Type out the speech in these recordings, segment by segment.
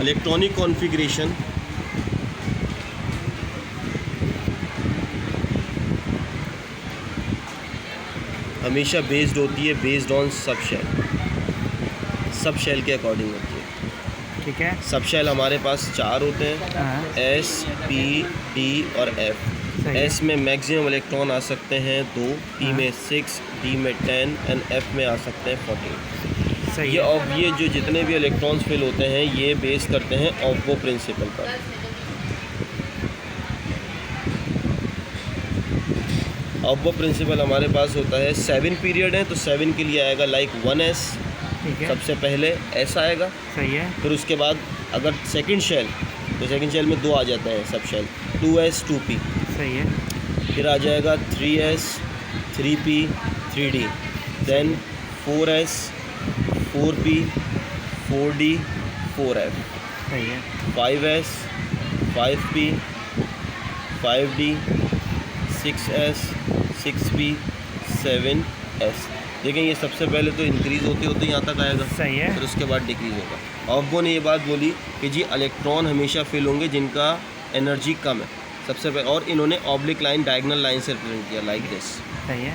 Electronic configuration हमेशा based होती है बेस्ड ऑन सब शेल के अकॉर्डिंग होती है। ठीक है। सब शेल हमारे पास 4 होते हैं, एस, पी, डी और एफ। एस में मैक्सिमम इलेक्ट्रॉन आ सकते हैं 2, पी में 6, डी में 10 एंड एफ में आ सकते हैं 14। ये जो जितने भी इलेक्ट्रॉन्स फिल होते हैं ये बेस करते हैं ऑफ वो प्रिंसिपल पर। ऑफ वो प्रिंसिपल हमारे पास होता है 7 पीरियड है, तो 7 के लिए आएगा लाइक 1s, सबसे पहले ऐसा आएगा। सही है। फिर उसके बाद अगर सेकंड शेल, तो सेकंड शेल में 2 आ जाते हैं सब शेल, 2s 2p। सही है। फिर आ जाएगा 3s 3p 3d, then 4s 4p 4d 4f। सही है। 5s 5p 5d 6s 6p 7s। देखें ये सबसे पहले तो इंक्रीज़ होते होते यहाँ तक आएगा। सही है। फिर उसके बाद डिक्रीज़ होगा। ऑफबो ने ये बात बोली कि जी इलेक्ट्रॉन हमेशा फिल होंगे जिनका एनर्जी कम है सबसे पहले, और इन्होंने ऑब्लिक लाइन डायगोनल लाइन से रिप्रेजेंट किया लाइक दिस। सही है।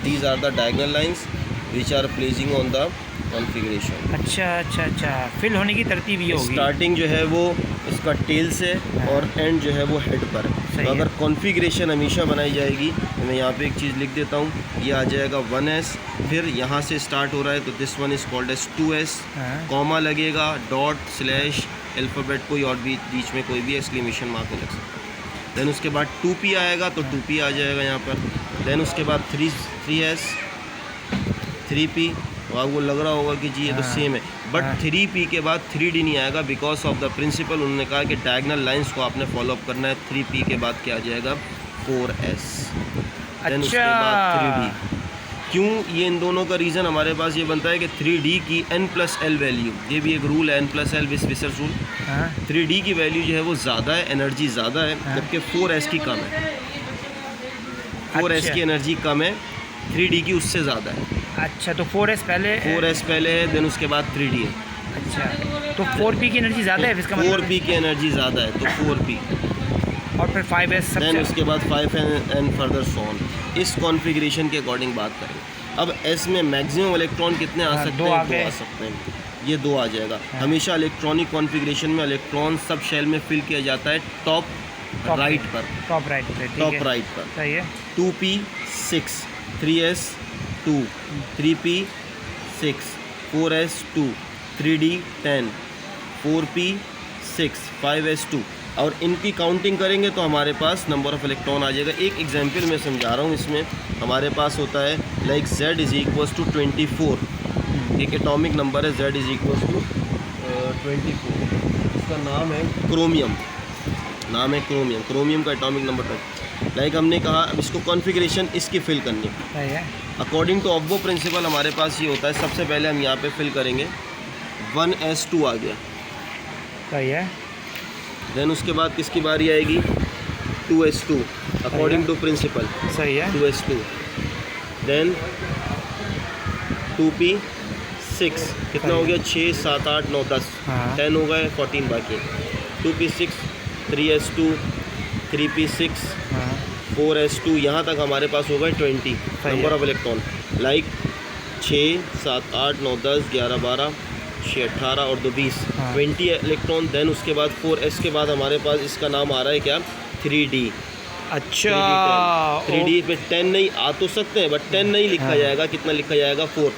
These are the diagonal lines which are placing on the configuration. अच्छा, फिल होने की तरतीब ये होगी। स्टार्टिंग जो है वो इसका टेल से और एंड जो है वो हेड पर। तो अगर कॉन्फ़िगरेशन हमेशा बनाई जाएगी, तो मैं यहाँ पे एक चीज़ लिख देता हूँ, ये आ जाएगा 1s, फिर यहाँ से स्टार्ट हो रहा है तो this one is called as 2s, comma लगेगा, डॉट स्लैश अल्फ़ाबेट कोई और भी बीच में कोई भी एक्सक्लेमेशन मार्क लग सकता है। देन उसके बाद 2p आएगा तो 2p आ जाएगा यहाँ पर। देन उसके बाद 3s 3p, तो आपको लग रहा होगा कि जी ये तो सेम है, बट 3p के बाद 3d नहीं आएगा बिकॉज ऑफ द प्रिंसिपल। उन्होंने कहा कि डायगोनल लाइंस को आपने फॉलो अप करना है। 3p के बाद क्या आ जाएगा 4s, देन उसके बाद 3d। क्यों ये इन दोनों का रीज़न हमारे पास ये बनता है कि 3d की n+l वैल्यू, ये भी एक रूल है n+l विसर्स रूल। 3d की वैल्यू जो है वो ज़्यादा है, एनर्जी ज़्यादा है, जबकि 4s की कम है। 4s की एनर्जी कम है, 3d की उससे ज़्यादा है। अच्छा, तो 4s पहले है, देन उसके बाद 3d है। अच्छा, तो 4p की एनर्जी ज़्यादा है इसका मतलब? 4p की एनर्जी ज़्यादा है तो 4p, और फिर 5s देन उसके बाद 5 एंड फर्दर सो ऑन। इस कॉन्फ़िगरेशन के अकॉर्डिंग बात करें। अब s में मैक्सिमम इलेक्ट्रॉन कितने आ सकते हैं? 2 आ सकते हैं, ये 2 आ जाएगा। हमेशा इलेक्ट्रॉनिक कॉन्फ़िगरेशन में इलेक्ट्रॉन सब शेल में फिल किया जाता है टॉप राइट पर। टॉप राइट पर। सही है। 2p 6, 3s 2, 3p 6, 4s 2, 3d 10, 4p 6, 5s 2। और इनकी काउंटिंग करेंगे तो हमारे पास नंबर ऑफ़ इलेक्ट्रॉन आ जाएगा। एक एग्जांपल मैं समझा रहा हूँ, इसमें हमारे पास होता है like z is equals to 24। एक एटॉमिक नंबर है z इज़ इक्वल्स टू 24। इसका नाम है क्रोमियम, क्रोमियम का एटॉमिक नंबर है। लाइक हमने कहा अब इसको कॉन्फ़िगरेशन इसकी फिल करनी है अकॉर्डिंग टू ऑफबो प्रिंसिपल। हमारे पास ये होता है, सबसे पहले हम यहाँ पे फिल करेंगे 1s2 आ गया। सही है। देन उसके बाद किसकी बारी आएगी 2s2 अकॉर्डिंग टू प्रिंसिपल। सही है। 2s2, देन 2p 6, कितना हो गया 6 7 8 9 10, 10 हो गए, 14 बाकी। 2p 6, 3s2, 3p 6, 4s2, यहाँ तक हमारे पास हो गए 20 नंबर ऑफ इलेक्ट्रॉन। लाइक 6 7 8 9 10 11 12 6 18 और 2 20, 20 इलेक्ट्रॉन। देन उसके बाद 4s के बाद हमारे पास इसका नाम आ रहा है क्या 3d। अच्छा, 3d पे 10 नहीं आ तो सकते हैं बट 10 नहीं लिखा जाएगा, कितना लिखा जाएगा 4।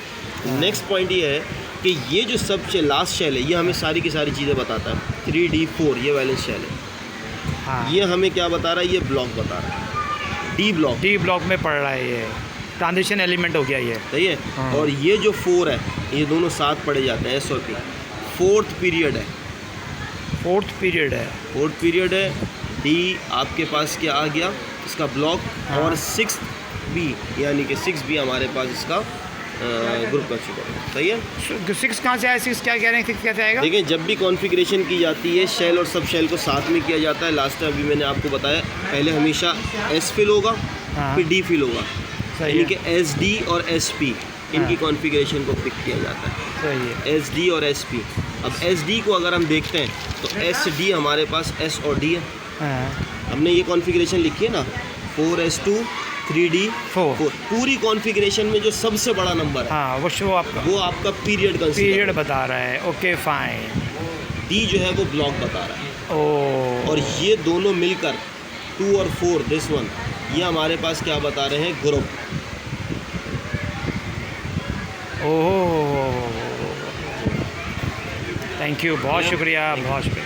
नेक्स्ट पॉइंट ये है कि ये जो सबसे लास्ट शेल है ये हमें सारी की सारी चीज़ें बताता है। 3d4 ये वैलेंस शेल है। ये हमें क्या बता रहा है, ये ब्लॉक बता रहा है, डी ब्लॉक में पड़ रहा है, ये ट्रांजिशन एलिमेंट हो गया ये। सही है। और ये जो 4 है ये दोनों साथ पढ़े जाते हैं, s और p। फोर्थ पीरियड है। डी आपके पास क्या आ गया इसका ब्लॉक, और 6b यानी कि 6b हमारे पास इसका ग्रुप का चुका है। सही है। 6 कहाँ से आया? 6 क्या कह रहे हैं? 6 कैसे आएगा? देखिए जब भी कॉन्फ़िगरेशन की जाती है शेल और सब शेल को साथ में किया जाता है। लास्ट टाइम अभी मैंने आपको बताया, पहले हमेशा s फिल होगा फिर d फिल होगा, यानी कि sd और sp इनकी कॉन्फ़िगरेशन को पिक किया जाता है। सही है। एस डी और एस पी। अब एस डी को अगर हम देखते हैं तो एस डी हमारे पास एस और डी है। हाँ, हमने ये कॉन्फ़िगरेशन लिखी है ना 4S2 3D 4। पूरी कॉन्फ़िगरेशन में जो सबसे बड़ा नंबर है हाँ वो शो आपका वो आपका पीरियड पीरियड बता रहा है। Okay fine. डी जो है वो ब्लॉक बता रहा है। ओ और ये दोनों मिलकर 2 और 4 दिस वन ये हमारे पास क्या बता रहे हैं, ग्रुप। ओह थैंक यू, बहुत शुक्रिया, बहुत शुक्रिया।